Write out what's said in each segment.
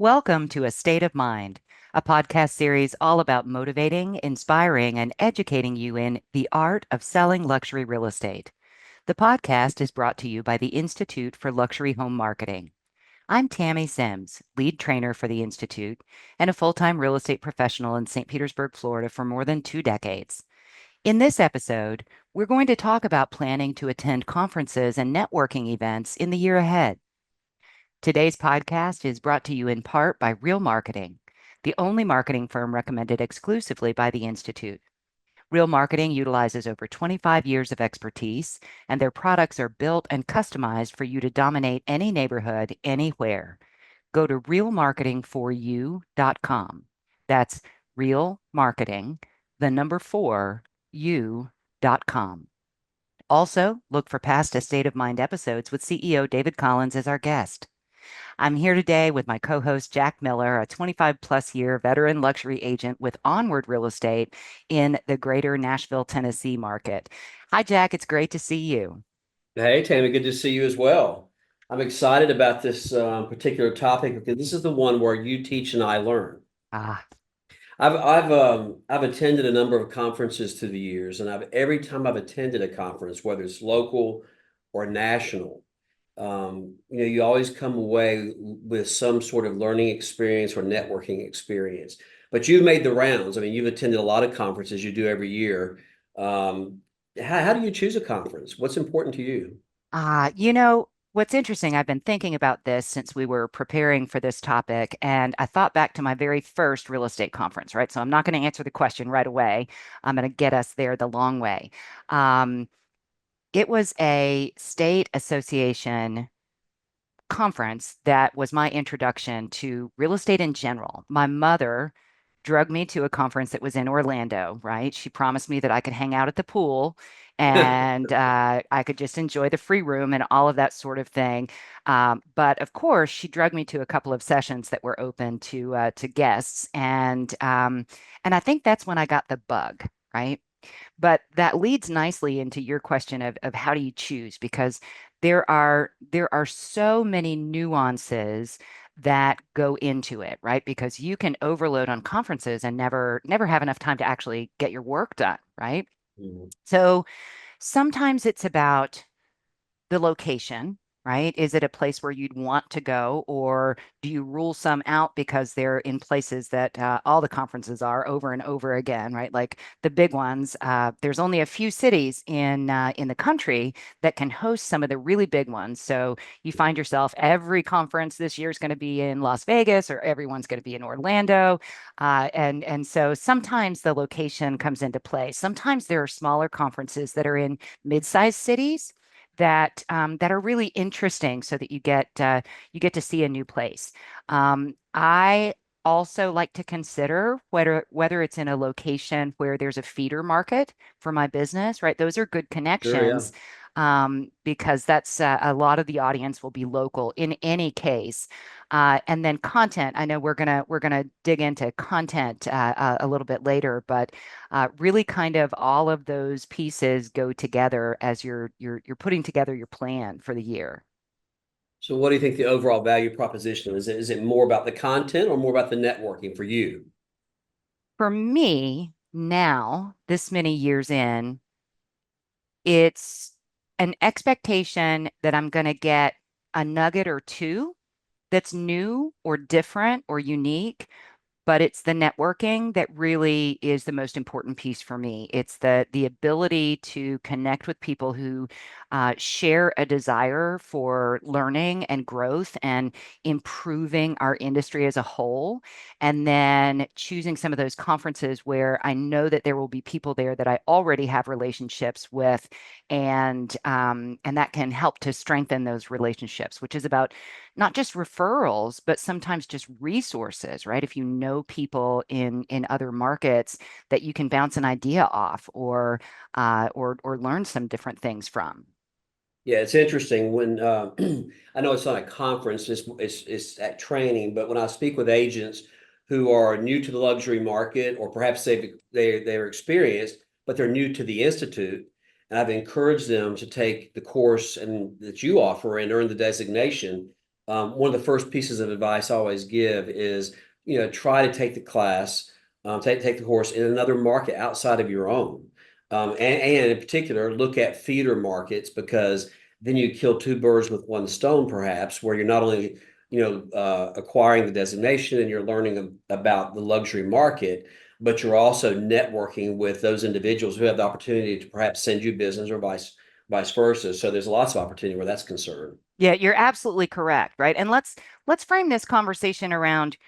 Welcome to A State of Mind, a podcast series all about motivating, inspiring, and educating you in the art of selling luxury real estate. The podcast is brought to you by the Institute for Luxury Home Marketing. I'm Tammy Sims, lead trainer for the Institute and a full-time real estate professional in St. Petersburg, Florida for more than 2 decades. In this episode, we're going to talk about planning to attend conferences and networking events in the year ahead. Today's podcast is brought to you in part by Real Marketing, the only marketing firm recommended exclusively by the Institute. Real Marketing utilizes over 25 years of expertise, and their products are built and customized for you to dominate any neighborhood, anywhere. Go to realmarketingforyou.com. That's real marketing, the number 4, you.com. Also, look for past A State of Mind episodes with CEO David Collins as our guest. I'm here today with my co host, Jack Miller, a 25 plus year veteran luxury agent with Onward Real Estate in the greater Nashville, Tennessee market. Hi, Jack. It's great to see you. Hey, Tammy, good to see you as well. I'm excited about this particular topic because this is the one where you teach and I learn. Ah, I've attended a number of conferences through the years, and every time I've attended a conference, whether it's local or national, you always come away with some sort of learning experience or networking experience. But you've made the rounds. I mean, you've attended a lot of conferences. You do every year. Um, how do you choose a conference? What's important to you? what's interesting, I've been thinking about this since we were preparing for this topic, and I thought back to my very first real estate conference, right? So I'm not going to answer the question right away. I'm going to get us there the long way. Um, it was a state association conference that was my introduction to real estate in general. My mother drugged me to a conference that was in Orlando, right? She promised me that I could hang out at the pool and I could just enjoy the free room and all of that sort of thing. But of course, she drugged me to a couple of sessions that were open to guests, and I think that's when I got the bug, right? But that leads nicely into your question of how do you choose? Because there are so many nuances that go into it, right? Because you can overload on conferences and never have enough time to actually get your work done, right? Mhm. So sometimes it's about the location, right? Is it a place where you'd want to go, or do you rule some out because they're in places that all the conferences are over and over again, right? Like the big ones. There's only a few cities in the country that can host some of the really big ones. So you find yourself every conference this year is going to be in Las Vegas, or everyone's going to be in Orlando, and so sometimes the location comes into play. Sometimes there are smaller conferences that are in mid-sized cities that are really interesting so that you get to see a new place. I also like to consider whether it's in a location where there's a feeder market for my business, right? Those are good Sure, yeah. connections, because that's a lot of the audience will be local in any case. And then content. I know we're gonna dig into content a little bit later, but really kind of all of those pieces go together as you're putting together your plan for the year. So what do you think the overall value proposition is? Is it more about the content or more about the networking for you? For me, now, this many years in, it's an expectation that I'm going to get a nugget or two that's new or different or unique, but it's the networking that really is the most important piece for me. It's the ability to connect with people who share a desire for learning and growth and improving our industry as a whole, and then choosing some of those conferences where I know that there will be people there that I already have relationships with, and that can help to strengthen those relationships, which is about not just referrals, but sometimes just resources, right? If you know people in other markets that you can bounce an idea off or learn some different things from. Yeah, it's interesting when I know it's not a conference, it's at training, but when I speak with agents who are new to the luxury market, or perhaps they're experienced, but they're new to the institute, and I've encouraged them to take the course and that you offer and earn the designation. one of the first pieces of advice I always give is, try to take the class, take the course in another market outside of your own. And in particular, look at feeder markets, because then you kill two birds with one stone, perhaps, where you're not only, acquiring the designation and you're learning about the luxury market, but you're also networking with those individuals who have the opportunity to perhaps send you business or vice versa. So there's lots of opportunity where that's concerned. Yeah, you're absolutely correct, right? And let's frame this conversation around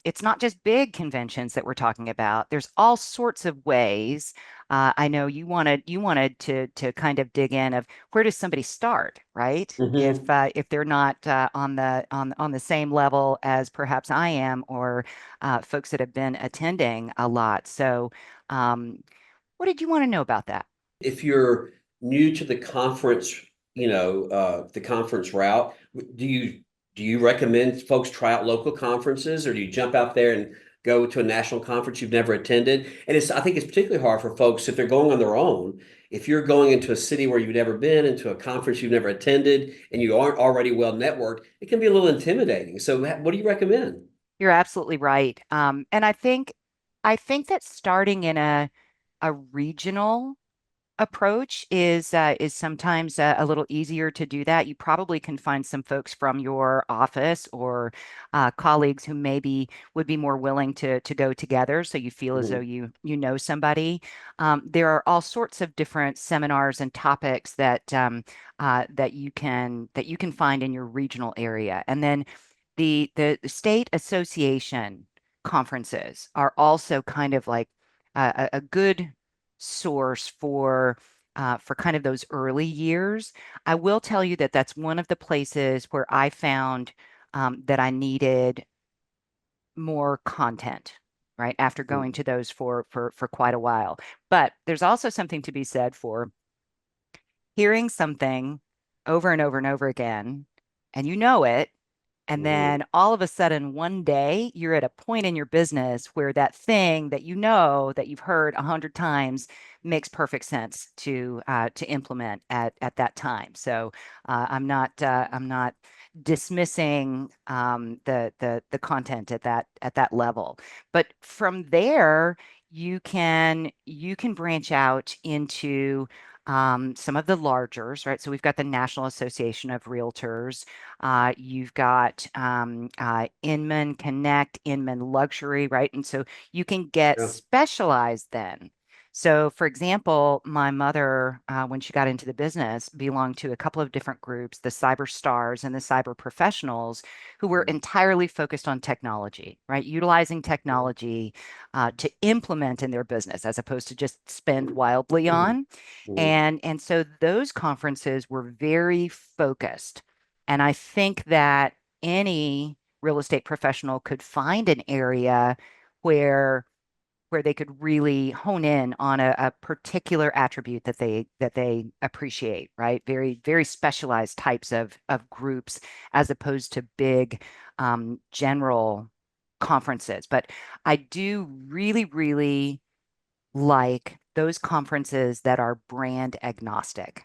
it's not just big conventions that we're talking about. There's all sorts of ways. I know you wanted to kind of dig in of where does somebody start, right? Hmm. If they're not on the same level as perhaps I am, or folks that have been attending a lot. So, um, what did you want to know about that? If you're new to the conference, the conference route, do you recommend folks try out local conferences, or do you jump out there and go to a national conference you've never attended? And I think it's particularly hard for folks if they're going on their own. If you're going into a city where you've never been, into a conference you've never attended, and you aren't already well networked, it can be a little intimidating. So, what do you recommend? You're absolutely right. And I think that starting in a regional approach is sometimes a little easier to do that. You probably can find some folks from your office or colleagues who maybe would be more willing to go together, so you feel as though Mhm. you know somebody. There are all sorts of different seminars and topics that you can find in your regional area, and then the state association conferences are also kind of like a good source for kind of those early years. I will tell you that that's one of the places where I found that I needed more content, right? After going to those for quite a while. But there's also something to be said for hearing something over and over and over again, and you know it, and Mhm. then all of a sudden, one day, you're at a point in your business where that thing that you know that you've heard 100 times makes perfect sense to implement at that time. So I'm not dismissing the content at that level, but from there you can branch out into some of the largers, right? So we've got the National Association of Realtors. You've got Inman Connect, Inman Luxury, right? And so you can get Yeah. specialized then. So, for example, my mother, when she got into the business, belonged to a couple of different groups, the Cyber Stars and the Cyber Professionals, who were Mhm. entirely focused on technology, right? Utilizing technology to implement in their business as opposed to just spend wildly Mhm. on. Mhm. And so those conferences were very focused. And I think that any real estate professional could find an area where they could really hone in on a particular attribute that they appreciate, right? Very, very specialized types of groups as opposed to big general conferences. But I do really, really like those conferences that are brand agnostic.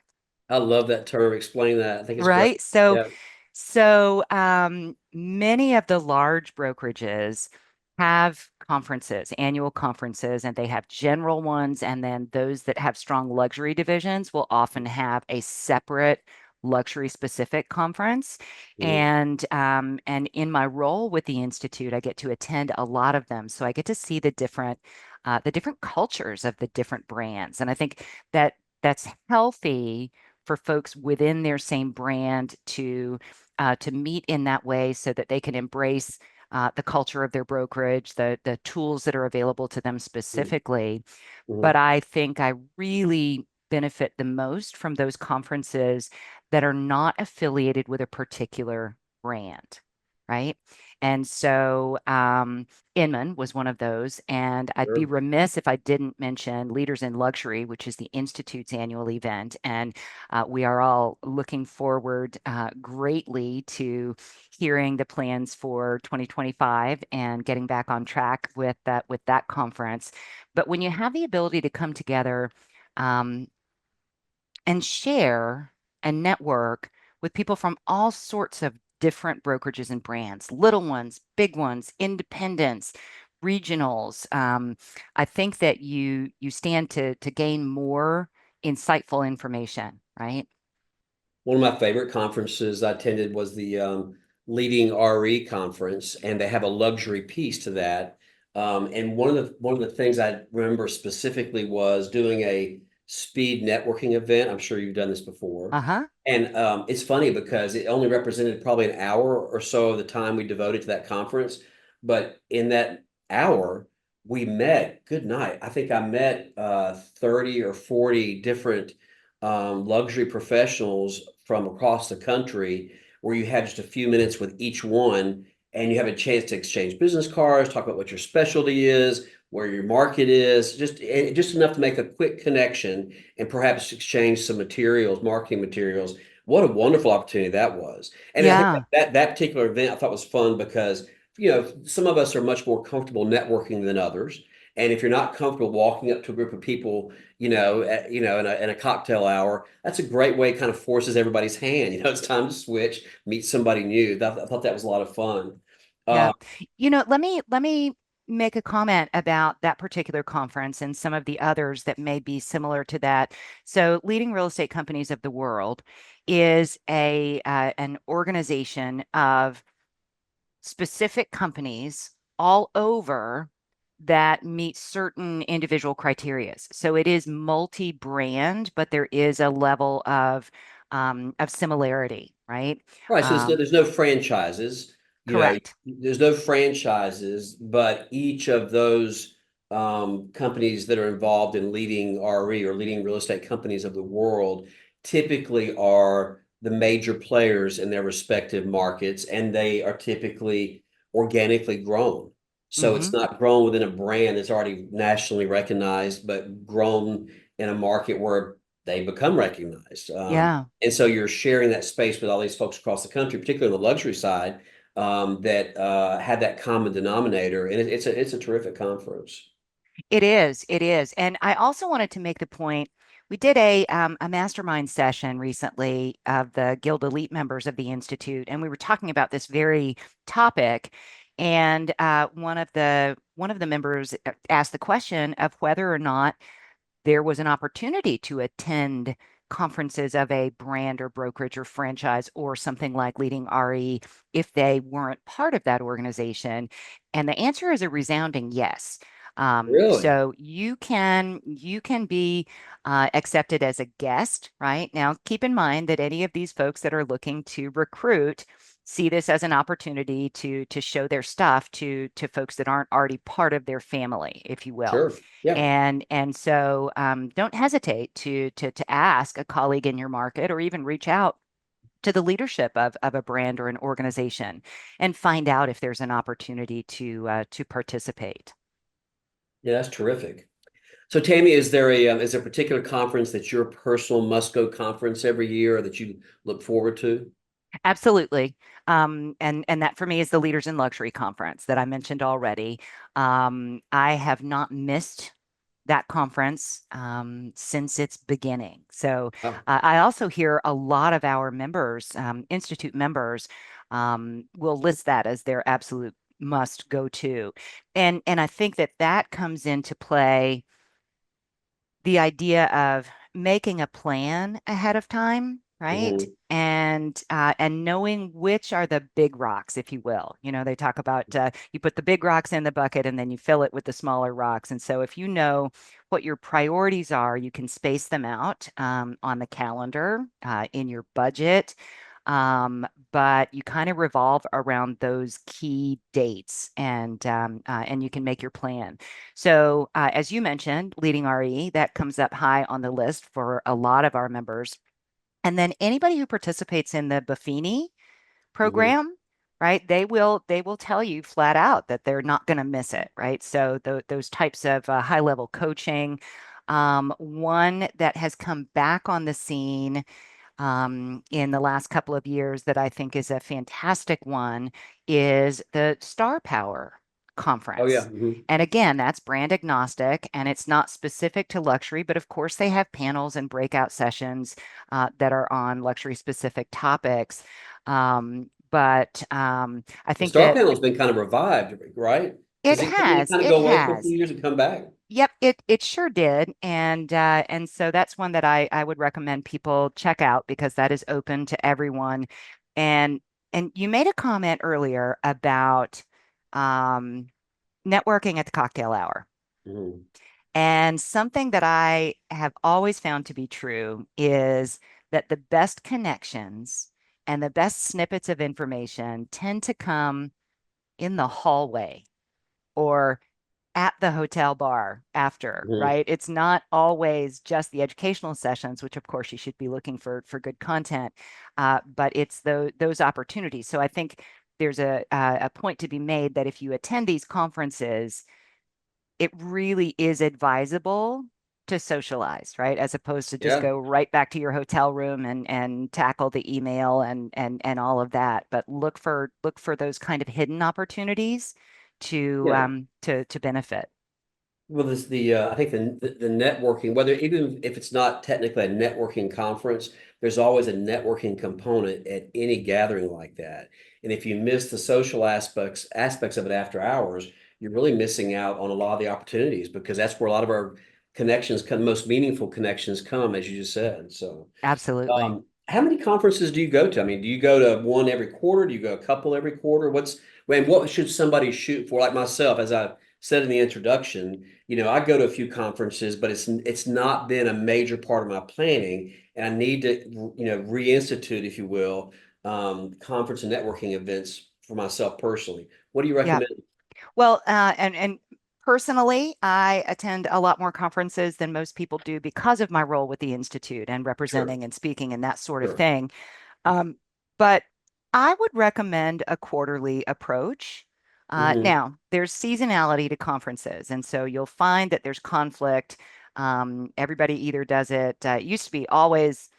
I love that term. Explain that. I think it's great. Right. So, Yeah. many of the large brokerages have conferences, annual conferences, and they have general ones. And then those that have strong luxury divisions will often have a separate luxury specific conference. Mhm. And in my role with the Institute, I get to attend a lot of them. So I get to see the different cultures of the different brands. And I think that that's healthy for folks within their same brand to meet in that way so that they can embrace the culture of their brokerage, the tools that are available to them Mhm. specifically. But Mhm. I think I really benefit the most from those conferences that are not affiliated with a particular brand, right? And so Inman was one of those. And I'd be Sure. remiss if I didn't mention Leaders in Luxury, which is the Institute's annual event. And we are all looking forward greatly to hearing the plans for 2025 and getting back on track with that conference. But when you have the ability to come together um, and share and network with people from all sorts of different brokerages and brands, little ones, big ones, independents, regionals. I think that you stand to gain more insightful information, right? One of my favorite conferences I attended was the Leading RE conference, and they have a luxury piece to that. And one of the things I remember specifically was doing a speed networking event. I'm sure you've done this before. Uh-huh. And it's funny because it only represented probably an hour or so of the time we devoted to that conference. But in that hour, we met, good night. I think I met 30 or 40 different luxury professionals from across the country where you had just a few minutes with each one and you have a chance to exchange business cards, talk about what your specialty is, where your market is, just enough to make a quick connection and perhaps exchange some materials, marketing materials. What a wonderful opportunity that was. And I think Yeah. that particular event I thought was fun because, some of us are much more comfortable networking than others. And if you're not comfortable walking up to a group of people, in a cocktail hour, that's a great way. It kind of forces everybody's hand. It's time to switch, meet somebody new. I thought that was a lot of fun. Yeah. Uh, Let me make a comment about that particular conference and some of the others that may be similar to that. So, Leading Real Estate Companies of the World is a an organization of specific companies all over that meet certain individual criterias. So it is multi-brand, but there is a level of similarity, right? Right. So Um, there's no franchises, correct. there's no franchises, but each of those companies that are involved in leading RE or leading real estate companies of the world typically are the major players in their respective markets, and they are typically organically grown. So it's Hmm. not grown within a brand that's already nationally recognized, but grown in a market where they become recognized. Yeah. And so you're sharing that space with all these folks across the country, particularly on the luxury side, that had that common denominator, and it's a terrific conference. It is. It is. And I also wanted to make the point, we did a mastermind session recently of the Guild Elite members of the Institute, and we were talking about this very topic. And one of the members asked the question of whether or not there was an opportunity to attend conferences of a brand or brokerage or franchise or something like Leading RE if they weren't part of that organization. And the answer is a resounding yes. Really? So you can be accepted as a guest, right? Now, keep in mind that any of these folks that are looking to recruit see this as an opportunity to show their stuff to folks that aren't already part of their family, if you will. Sure. Yeah. And so don't hesitate to ask a colleague in your market or even reach out to the leadership of a brand or an organization and find out if there's an opportunity to participate. Yeah, that's terrific. So, Tammy, is there a particular conference that's your personal must-go conference every year that you look forward to? Absolutely. And that for me is the Leaders in Luxury Conference that I mentioned already. I have not missed that conference since its beginning. So Oh, I also hear a lot of our members, Institute members, will list that as their absolute must go to. And I think that that comes into play the idea of making a plan ahead of time, right? mhm. And knowing which are the big rocks, if you will. They talk about you put the big rocks in the bucket and then you fill it with the smaller rocks. And so if you know what your priorities are, you can space them out on the calendar, in your budget. But you kind of revolve around those key dates and you can make your plan. So, as you mentioned, leading RE, that comes up high on the list for a lot of our members. And then anybody who participates in the Buffini Mhm. program, right? They will tell you flat out that they're not going to miss it, right? So those types of high level coaching. One that has come back on the scene in the last couple of years that I think is a fantastic one is the Star Power Oh yeah. Conference. Mhm. And again, that's brand agnostic and it's not specific to luxury, but of course they have panels and breakout sessions that are on luxury specific topics. But I The think Star that Panel's been kind of revived, right? it Didn't it has, kind of it go away for a few has. years and come back? Yep, it sure did, and so that's one that I would recommend people check out because that is open to everyone. And and you made a comment earlier about um, networking at the cocktail hour. Mhm. And something that I have always found to be true is that the best connections and the best snippets of information tend to come in the hallway or at the hotel bar after, Mhm. right? It's not always just the educational sessions, which of course you should be looking for good content, but it's those opportunities. So I think there's a point to be made that if you attend these conferences, it really is advisable to socialize, right? As opposed to just Yeah, go right back to your hotel room and tackle the email and all of that. But look for those kind of hidden opportunities yeah. to benefit. Well, this the I think the networking, whether even if it's not technically a networking conference, there's always a networking component at any gathering like that. And if you miss the social aspects of it after hours, you're really missing out on a lot of the opportunities because that's where a lot of our connections come, most meaningful connections come, as you just said. So. Absolutely. How many conferences do you go to? I mean, do you go to one every quarter? Do you go a couple every quarter? What should somebody shoot for? Like myself, as I said in the introduction, I go to a few conferences, but it's not been a major part of my planning, and I need to, reinstitute, if you will, conference and networking events for myself personally. What do you Yeah. recommend? Well, and personally, I attend a lot more conferences than most people do because of my role with the Institute and Sure, representing and speaking and that sort of sure. thing. But I would recommend a quarterly approach. Hmm. Now, there's seasonality to conferences, and so you'll find that there's conflict. Everybody either does it, it used to be always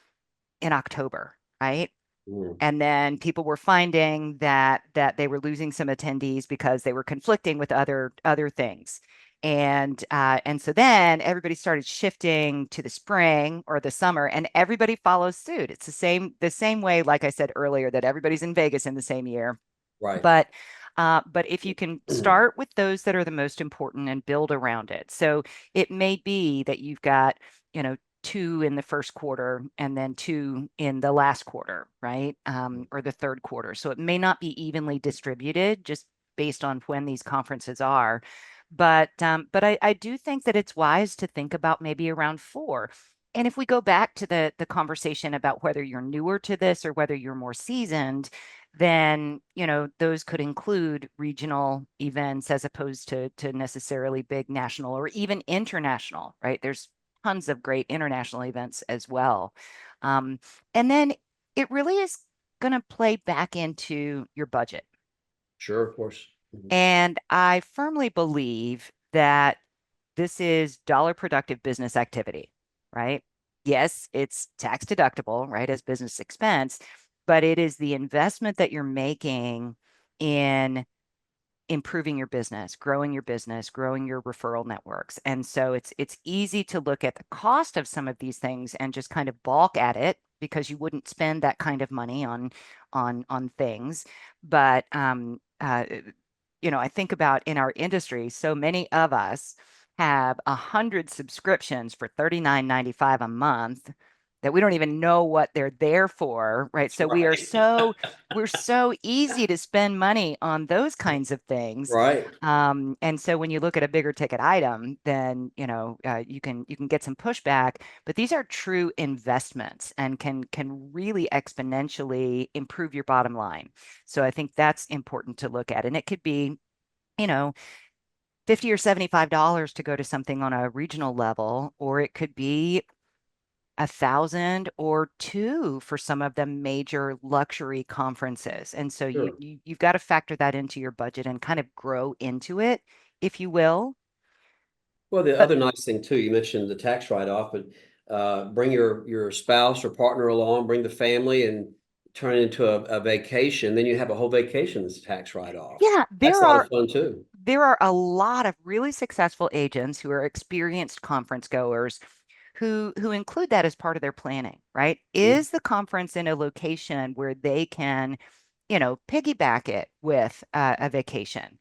in October, right? Hmm. And then people were finding that they were losing some attendees because they were conflicting with other things. And so then everybody started shifting to the spring or the summer, and everybody follows suit. It's the same way, like I said earlier, that everybody's in Vegas in the same year. Right. But if you can start with those that are the most important and build around it. So it may be that you've got, two in the first quarter and then two in the last quarter, right? Or the third quarter. So it may not be evenly distributed just based on when these conferences are. But I do think that it's wise to think about maybe around four. And if we go back to the conversation about whether you're newer to this or whether you're more seasoned, then those could include regional events as opposed to necessarily big national or even international, right? There's tons of great international events as well. Um, and then it really is going to play back into your budget. Sure, of course. Mhm. And I firmly believe that this is dollar productive business activity, right? Yes, it's tax deductible, right, as business expense, but it is the investment that you're making in improving your business, growing your referral networks. And so it's easy to look at the cost of some of these things and just kind of balk at it because you wouldn't spend that kind of money on things. But I think about in our industry, so many of us have 100 subscriptions for $39.95 a month that we don't even know what they're there for, right? So we are Right. so easy to spend money on those kinds of things. Right. And so when you look at a bigger ticket item, then you can get some pushback, but these are true investments and can really exponentially improve your bottom line. So I think that's important to look at. And it could be, you know, 50 or $75 to go to something on a regional level, or it could be 1,000 or two for some of the major luxury conferences. And so Sure. you've got to factor that into your budget and kind of grow into it, if you will. Well, the But other nice thing too, you mentioned the tax write-off, but bring your spouse or partner along, bring the family, and turn it into a vacation. Then you have a whole vacation that's a tax write-off. yeah, That's a lot of fun too. there are a lot of really successful agents who are experienced conference goers who include that as part of their planning, right? Mhm. Is the conference in a location where they can piggyback it with a vacation,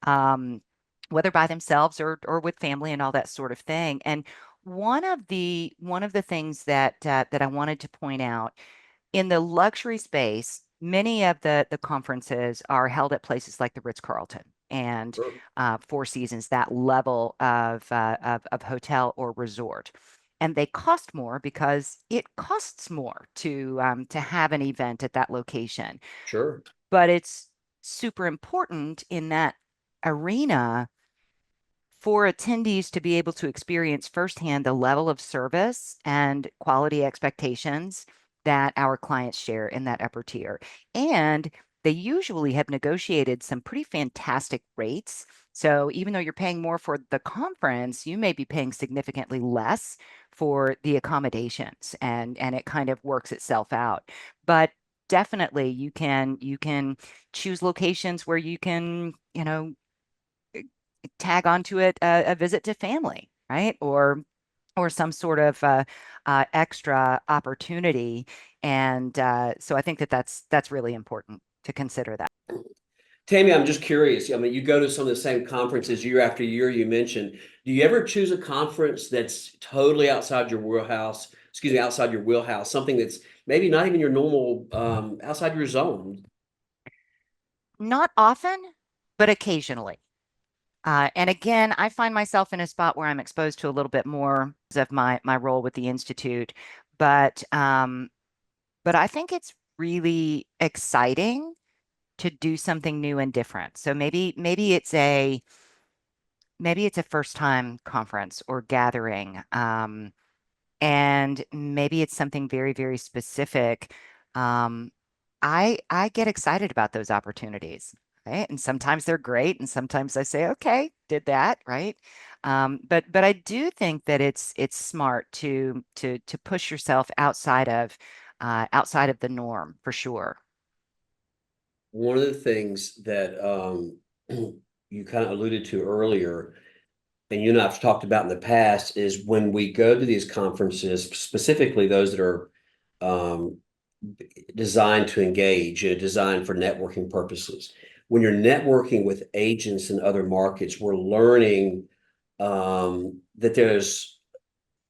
um, whether by themselves or with family and all that sort of thing. And one of the things that I wanted to point out in the luxury space, many of the conferences are held at places like the Ritz-Carlton and Sure. Four Seasons, that level of hotel or resort. And they cost more because it costs more to have an event at that location. Sure. But it's super important in that arena for attendees to be able to experience firsthand the level of service and quality expectations that our clients share in that upper tier. And they usually have negotiated some pretty fantastic rates. So even though you're paying more for the conference, you may be paying significantly less for the accommodations, and it kind of works itself out. But definitely you can choose locations where you can, tag onto it a visit to family, right? Or some sort of extra opportunity. And so I think that's really important to consider that. Tammy, I'm just curious. I mean, you go to some of the same conferences year after year you mentioned. Do you ever choose a conference that's totally outside your wheelhouse? Excuse me, outside your wheelhouse, something that's maybe not even your normal, outside your zone? Not often, but occasionally. And again, I find myself in a spot where I'm exposed to a little bit more of my role with the institute, but but I think it's really exciting to do something new and different. So maybe it's a first time conference or gathering. And maybe it's something very, very specific. Um, I get excited about those opportunities, right? And sometimes they're great, and sometimes I say, okay, did that, right? But I do think that it's smart to push yourself outside of the norm for sure. One of the things that you kind of alluded to earlier, and you and I've talked about in the past, is when we go to these conferences, specifically those that are um, designed to engage, designed for networking purposes. When you're networking with agents in other markets, we're learning that there's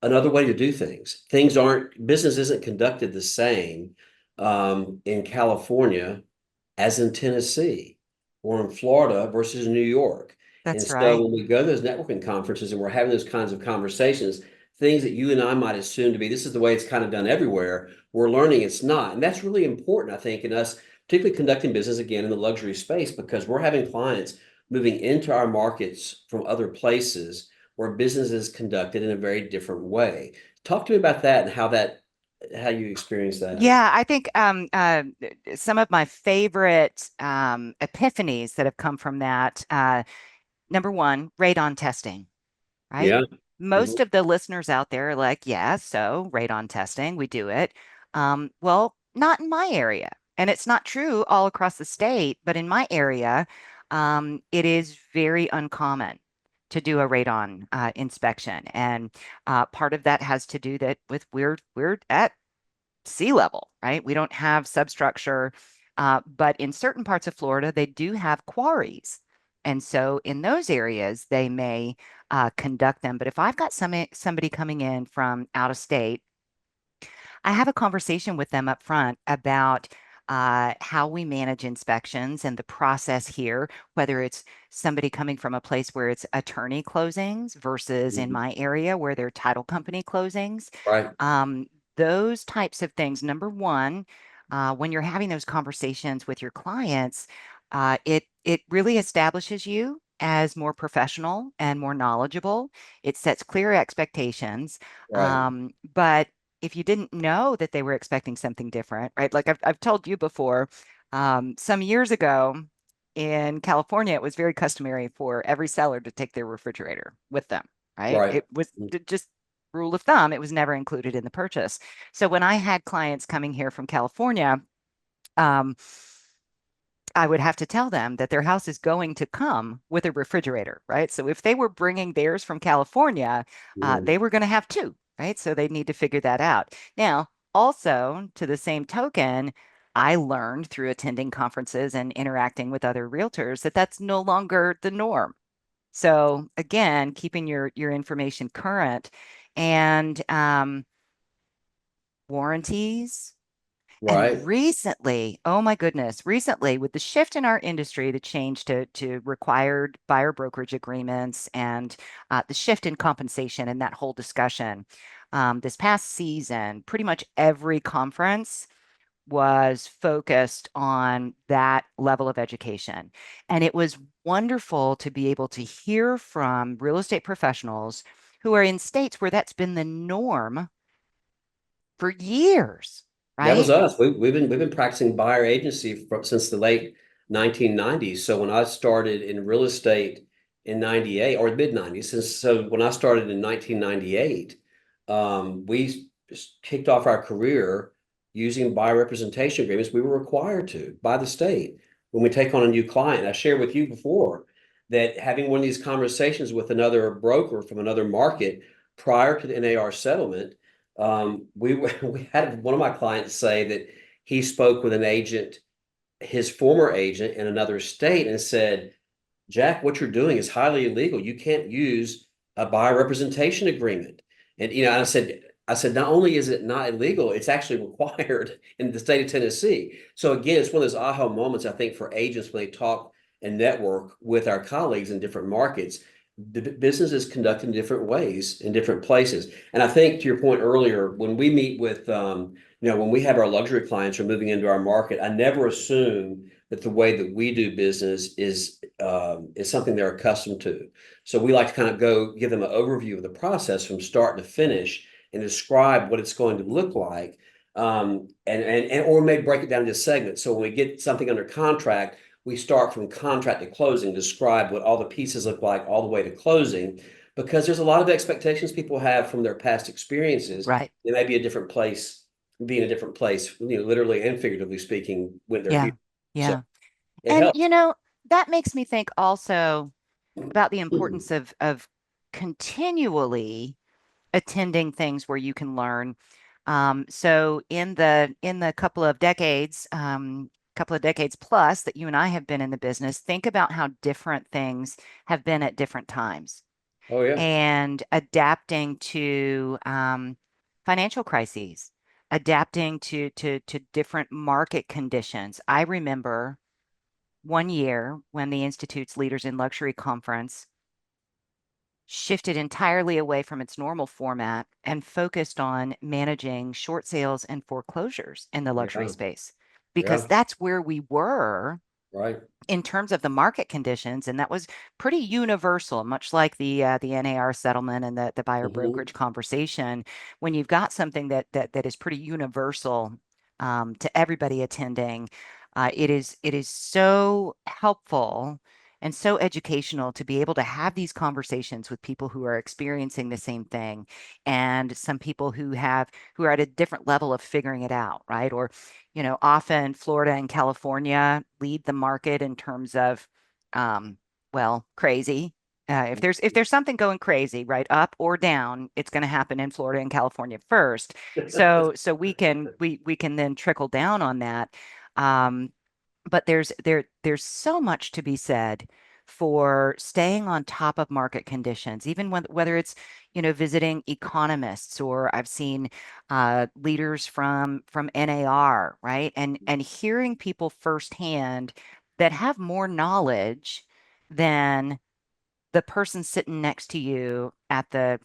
another way to do things. Business isn't conducted the same in California as in Tennessee or in Florida versus New York. And That's so right. when we go to those networking conferences and we're having those kinds of conversations, things that you and I might assume to be this is the way it's kind of done everywhere, we're learning it's not. And that's really important, I think, in us, particularly conducting business again in the luxury space, because we're having clients moving into our markets from other places where business is conducted in a very different way. Talk to me about that and how you experience that. Yeah, I think some of my favorite epiphanies that have come from that. Number one, radon testing, right? Yeah. Most Mhm. of the listeners out there are like, yeah, so radon testing, we do it. Well, not in my area. And it's not true all across the state, but in my area, it is very uncommon to do a radon inspection. And part of that has to do that with we're at sea level, right? We don't have substructure, but in certain parts of Florida, they do have quarries. And so in those areas, they may conduct them. But if I've got somebody coming in from out of state, I have a conversation with them up front about how we manage inspections and the process here, whether it's somebody coming from a place where it's attorney closings versus in Mhm. my area where they're title company closings. Right. Um, those types of things. Number one, when you're having those conversations with your clients, it really establishes you as more professional and more knowledgeable. It sets clear expectations. Right. But if you didn't know that they were expecting something different, right? Like I've told you before, some years ago in California, it was very customary for every seller to take their refrigerator with them, right? Right. It was just rule of thumb, it was never included in the purchase. So when I had clients coming here from California, um, I would have to tell them that their house is going to come with a refrigerator, right? So if they were bringing theirs from California, Mhm. they were going to have two, right? So they need to figure that out. Now, also to the same token, I learned through attending conferences and interacting with other realtors that that's no longer the norm. So again, keeping your information current and warranties. And Right. recently, oh my goodness, recently with the shift in our industry, the change to required buyer brokerage agreements and the shift in compensation and that whole discussion, this past season, pretty much every conference was focused on that level of education. And it was wonderful to be able to hear from real estate professionals who are in states where that's been the norm for years, That was right? us. We've been practicing buyer agency since the late 1990s. So when I started in real estate in 98 or mid 90s, so when I started in 1998, we kicked off our career using buyer representation agreements. We were required to by the state when we take on a new client. I shared with you before that having one of these conversations with another broker from another market prior to the NAR settlement, we had one of my clients say that he spoke with an agent, his former agent in another state, and said, Jack, what you're doing is highly illegal. You can't use a buyer representation agreement. And I said, not only is it not illegal, it's actually required in the state of Tennessee. So again, it's one of those aha moments, I think, for agents when they talk and network with our colleagues in different markets. The business is conducted in different ways in different places. And I think to your point earlier, when we meet with, when we have our luxury clients are moving into our market, I never assume that the way that we do business is something they're accustomed to. So we like to kind of go give them an overview of the process from start to finish and describe what it's going to look like, and or maybe break it down into segments. So when we get something under contract, we start from contract to closing, describe what all the pieces look like all the way to closing, because there's a lot of expectations people have from their past experiences. Right. They may be a different place, be in a different place, literally and figuratively speaking, when they're here. Yeah. So Yeah. it And helps. that makes me think also about the importance of continually attending things where you can learn. So in the couple of decades plus that you and I have been in the business, think about how different things have been at different times Oh yeah. and adapting to financial crises, adapting to different market conditions. I remember one year when the Institute's Leaders in Luxury conference shifted entirely away from its normal format and focused on managing short sales and foreclosures in the luxury Yeah. space because Yeah. that's where we were Right. in terms of the market conditions, and that was pretty universal, much like the NAR settlement and the buyer Hmm. brokerage conversation. When you've got something that is pretty universal to everybody attending, it is so helpful and so educational to be able to have these conversations with people who are experiencing the same thing, and some people who are at a different level of figuring it out, right? Or often Florida and California lead the market in terms of, um, well, crazy. If there's something going crazy, right, up or down, it's going to happen in Florida and California first. So we can then trickle down on that. Um, but there's so much to be said for staying on top of market conditions, even whether it's visiting economists, or I've seen leaders from NAR, right, and hearing people firsthand that have more knowledge than the person sitting next to you at the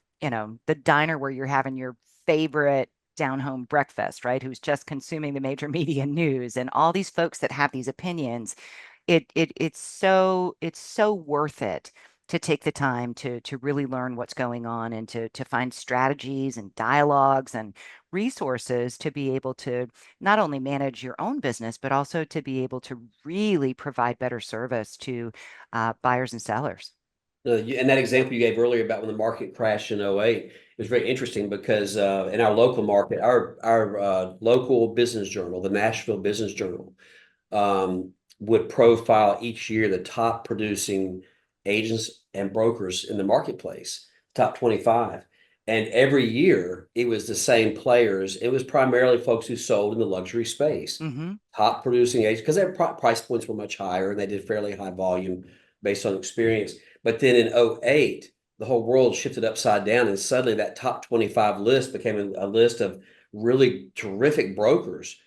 diner where you're having your favorite down home breakfast, right? Who's just consuming the major media news, and all these folks that have these opinions. It's so worth it to take the time to really learn what's going on, and to find strategies and dialogues and resources to be able to not only manage your own business, but also to be able to really provide better service to buyers and sellers. No, and that example you gave earlier about when the market crashed in '08 was very interesting because in our local market, our local business journal, the Nashville Business Journal, would profile each year the top producing agents and brokers in the marketplace, top 25. And every year it was the same players. It was primarily folks who sold in the luxury space, Hmm. top producing agents, because their price points were much higher and they did fairly high volume based on experience. But then in '08, the whole world shifted upside down, and suddenly that top 25 list became a list of really terrific brokers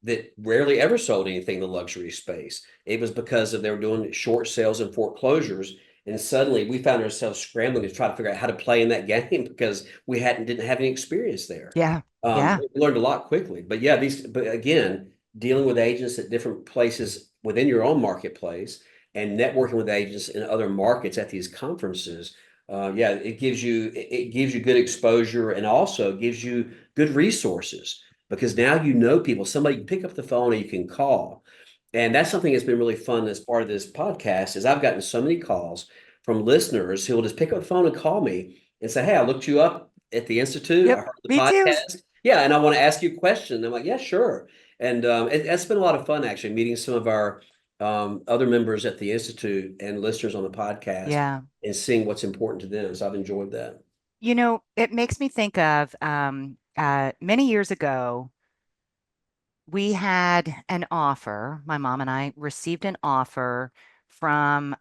that rarely ever sold anything in the luxury space. It was because of they were doing short sales and foreclosures. And suddenly we found ourselves scrambling to try to figure out how to play in that game because we didn't have any experience there. Yeah. Yeah. We learned a lot quickly. But yeah, but again, dealing with agents at different places within your own marketplace and networking with agents in other markets at these conferences. Yeah, it gives you good exposure and also gives you good resources because now you know people. Somebody you can pick up the phone or you can call. And that's something that's been really fun as part of this podcast is I've gotten so many calls from listeners who will just pick up the phone and call me and say, "Hey, I looked you up at the Institute. I Yep. heard the Me too. podcast. Yeah, and I want to ask you a question." I'm like, "Yeah, sure." And it's been a lot of fun actually meeting some of our other members at the Institute and listeners on the podcast Yeah. and seeing what's important to them. So I've enjoyed that. It makes me think of many years ago, we had an offer. My mom and I received an offer from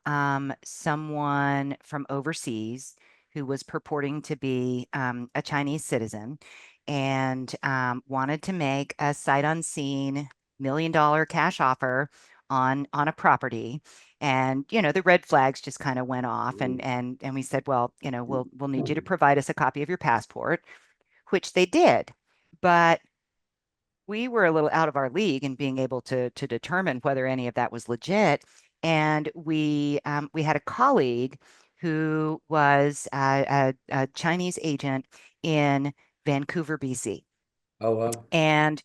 someone from overseas who was purporting to be a Chinese citizen and wanted to make a sight unseen $1 million cash offer on a property. And the red flags just kind of went off, and we said, well, we'll need you to provide us a copy of your passport, which they did. But we were a little out of our league in being able to determine whether any of that was legit. And we had a colleague who was a Chinese agent in Vancouver, BC. Oh, wow. And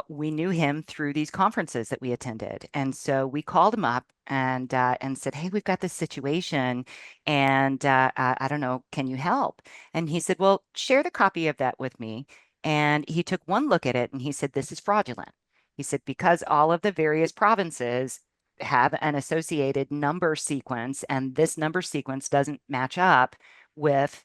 we knew him through these conferences that we attended, and so we called him up and said, "Hey, we've got this situation, and I don't know, can you help?" And he said, "Well, share the copy of that with me." And he took one look at it, and he said, "This is fraudulent." He said, "Because all of the various provinces have an associated number sequence, and this number sequence doesn't match up with."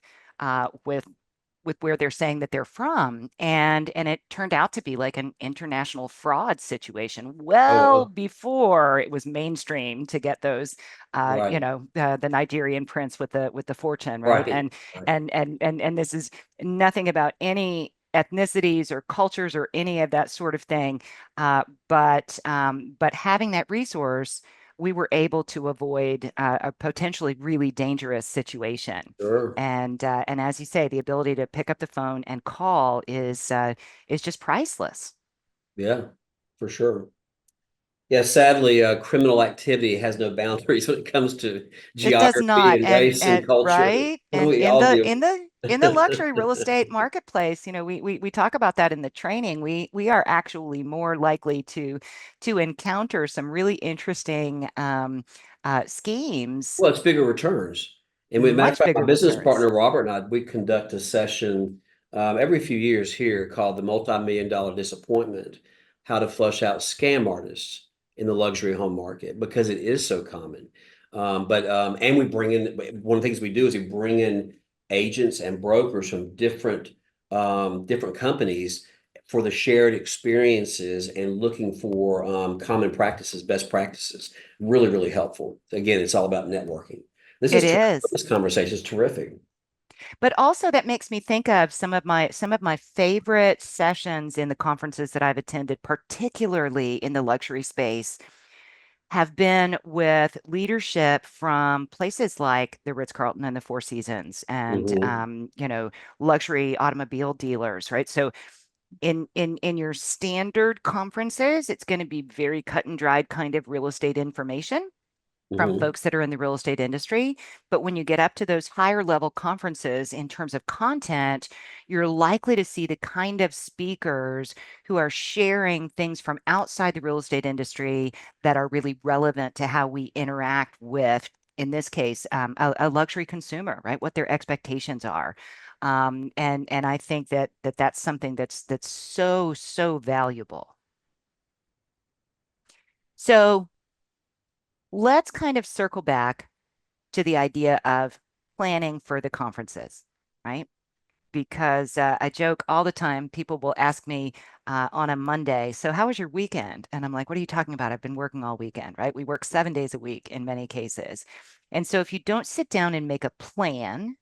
With where they're saying that they're from, and it turned out to be like an international fraud situation Oh, well wow. before it was mainstream to get those Right. the Nigerian prince with the fortune, right? Right. Right. And this is nothing about any ethnicities or cultures or any of that sort of thing, but having that resource, we were able to avoid a potentially really dangerous situation. Sure. And as you say, the ability to pick up the phone and call is just priceless. Yeah, for sure. Yeah, sadly, criminal activity has no boundaries when it comes to It does geography not. and And race and culture. right. And We all deal. in the luxury real estate marketplace, we talk about that in the training. We are actually more likely to encounter some really interesting schemes, Well, it's bigger returns. And with matter of much fact, my bigger business returns. partner Robert and I, we conduct a session every few years here called the Multi-Million-Dollar Disappointment: How to Flush Out Scam Artists in the Luxury Home Market because it is so common. And we bring in one of the things we do is we bring in agents and brokers from different companies for the shared experiences and looking for common practices, best practices. Really, really helpful. Again, it's all about networking. This It is terrific. is. This conversation is terrific. But also that makes me think of some of my favorite sessions in the conferences that I've attended, particularly in the luxury space, have been with leadership from places like the Ritz-Carlton and the Four Seasons and Hmm. luxury automobile dealers, right? So in your standard conferences, it's going to be very cut and dried kind of real estate information from Hmm. folks that are in the real estate industry. But when you get up to those higher level conferences in terms of content, you're likely to see the kind of speakers who are sharing things from outside the real estate industry that are really relevant to how we interact with, in this case, a luxury consumer, right? What their expectations are. And I think that's something that's so valuable. So let's kind of circle back to the idea of planning for the conferences, right? because I joke all the time. People will ask me on a Monday, so how was your weekend? And I'm like, what are you talking about? I've been working all weekend, right? We work 7 days a week in many cases. And so if you don't sit down and make a plan,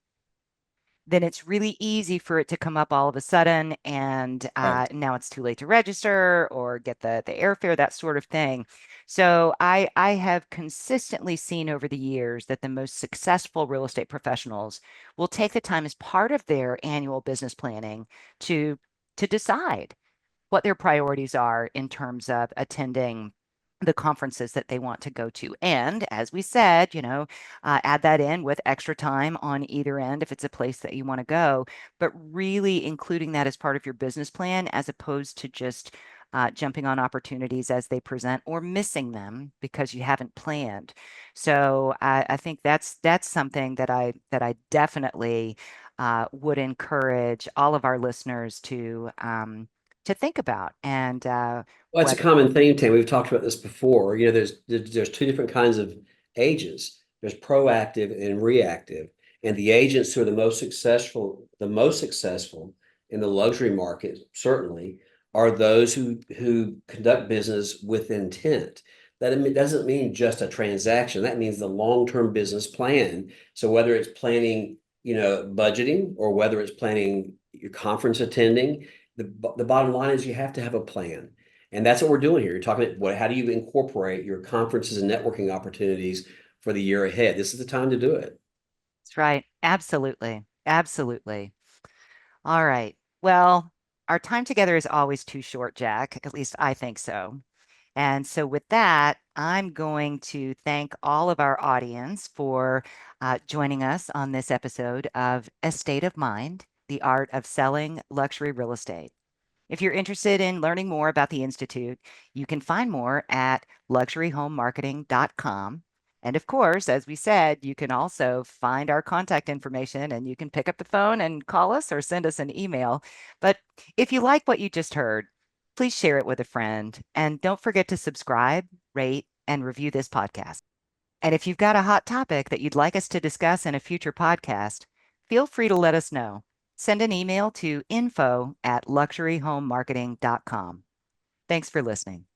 then it's really easy for it to come up all of a sudden. And Right. now it's too late to register or get the airfare, that sort of thing. So I have consistently seen over the years that the most successful real estate professionals will take the time as part of their annual business planning to to decide what their priorities are in terms of attending the conferences that they want to go to. And as we said, add that in with extra time on either end if it's a place that you want to go, but really including that as part of your business plan as opposed to just jumping on opportunities as they present or missing them because you haven't planned. So I think that's something that I definitely would encourage all of our listeners to think about. And Well, it's a whether common theme, Tam. We've talked about this before. There's two different kinds of agents. There's proactive and reactive. And the agents who are the most successful in the luxury market, certainly, are those who conduct business with intent. Doesn't mean just a transaction. That means the long-term business plan. So whether it's planning, budgeting, or whether it's planning your conference attending, the bottom line is you have to have a plan. And that's what we're doing here. You're talking about how do you incorporate your conferences and networking opportunities for the year ahead? This is the time to do it. it's right. Absolutely. Absolutely. All right. Well, our time together is always too short, Jack. At least I think so. And so, with that, I'm going to thank all of our audience for joining us on this episode of A State of Mind, the Art of Selling Luxury Real Estate. If you're interested in learning more about the Institute, you can find more at luxuryhomemarketing.com. And of course, as we said, you can also find our contact information and you can pick up the phone and call us or send us an email. But if you like what you just heard, please share it with a friend. And don't forget to subscribe, rate, and review this podcast. And if you've got a hot topic that you'd like us to discuss in a future podcast, feel free to let us know. Send an email to info@luxuryhomemarketing.com. Thanks for listening.